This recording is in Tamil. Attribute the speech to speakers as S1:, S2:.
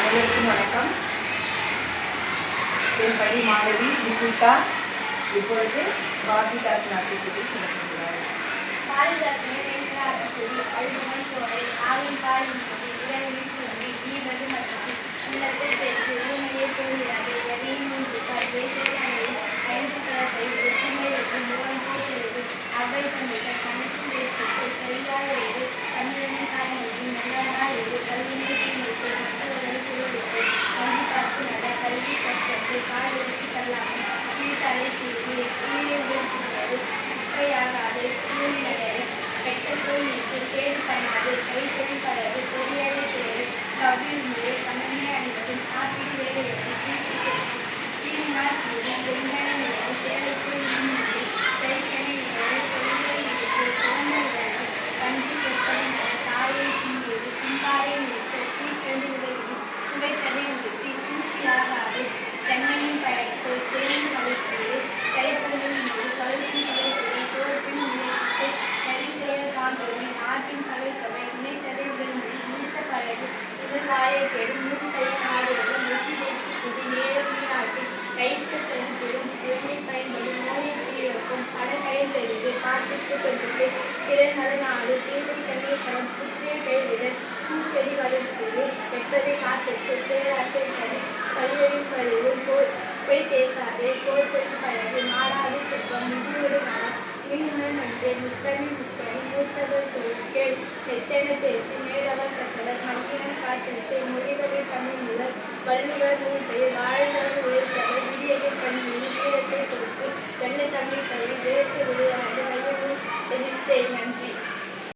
S1: அனைவருக்கும் வணக்கம். என் பணி மாணவி விஷிகா இப்பொழுது பாரதிதாசன் சொல்லி சொல்லப்படுகிறார்.
S2: பாரதிதாசனை வெங்கடாசன் சொல்லி அழுதுமை சோலை ஆவின் பாலின் சொல்லி இரவில் சொல்லி ஈவது மற்றும் உள்ளத்தில் பேசி உண்மையை தோன்றாது எதையும் மூன்று கருவை சேரங்களில் ஐந்து கலத்தை ஒற்றுமை வைத்து மூலம் போகிறது அவை தந்தைகள் கணக்கு பேச்சுக்கு சரியாக எது தமிழனின் காரணம் நல்லவனாக எது கல்வியை தீர்வு மற்றவர்கள் சொல்லிவிட்டு கல்வி பார்த்து நட கல்வி கற்றது கால் எடுத்து தள்ளாமல் கீழ்த்தலை தீர்வு கீழே உயர்த்துகிறது குப்பையாகாது கூறினரை கெட்ட சூழ்நிலைக்கு கேடு பண்ணாது கைத்தொழில் பரவு பொறியாளை சேரு கவ்வில் முறை சமமே அணிவது சாப்பிடு வேலையை சீட்டு பேசி சீனிவார் சீரி செங்கனை நிலவு சேலைக்கு இன்முறை சைக்கனை நிலவு பொறியை நிறுத்து சுதந்திர நிலவு கஞ்சி சொற்பனை தாயை தீர்வு திம்பாரை நிறுத்து தீக்கெண்டு உலகி துவைத்ததை நிறுத்தி தூசியாகாது தென்னையின் படைப்பு தேர்ந்து வகைப்பது கைப்பொருளின் மீது கழுத்தின் வகைப்பது தோற்பின் முயற்சி பரிசெயல் காண்பது நாட்டின் கலைத்தவை நினைத்ததை உடன்மொழி நீத்த பழகு உடல்வாயை கெடும் நூற்கையை நாடுவது நெற்றி வைத்து குடி நேரம் நாட்டி கைத்து தருப்படும் எண்ணை பயன்படும் நோயை குடியிருக்கும் பல கையில் தெரிந்து காட்டுக்கு கொண்டு திறன் நலநாடு தீமை கண்ணியப்படம் புத்திரை பெயரிடல் பூச்செடி வளர்ப்பது வெப்பதை காத்தச்சு பேராசை கடி பழியொழில் பழிவும் பொய் பேசாதே போர் தொழில் பழகு நாடாது செல்வம் முதியோடு நலம் மீனுடன் நன்றே முத்தனி முத்தனி மூத்தவர் சொல்கேள் எத்தனை பேசி மேலவர் கற்றவர் மகிழன் காற்றசை மொழிவகை தமிழ் முதல் வள்ளுவர் நூல் பெயர் வாழ்ந்தவர் உழைத்தவர் விடியகை கண்ணியில் வீரத்தை கொடுத்து வெள்ள தமிழ் பயிர் வேர்த்து விளையாடு வயவு நன்றி.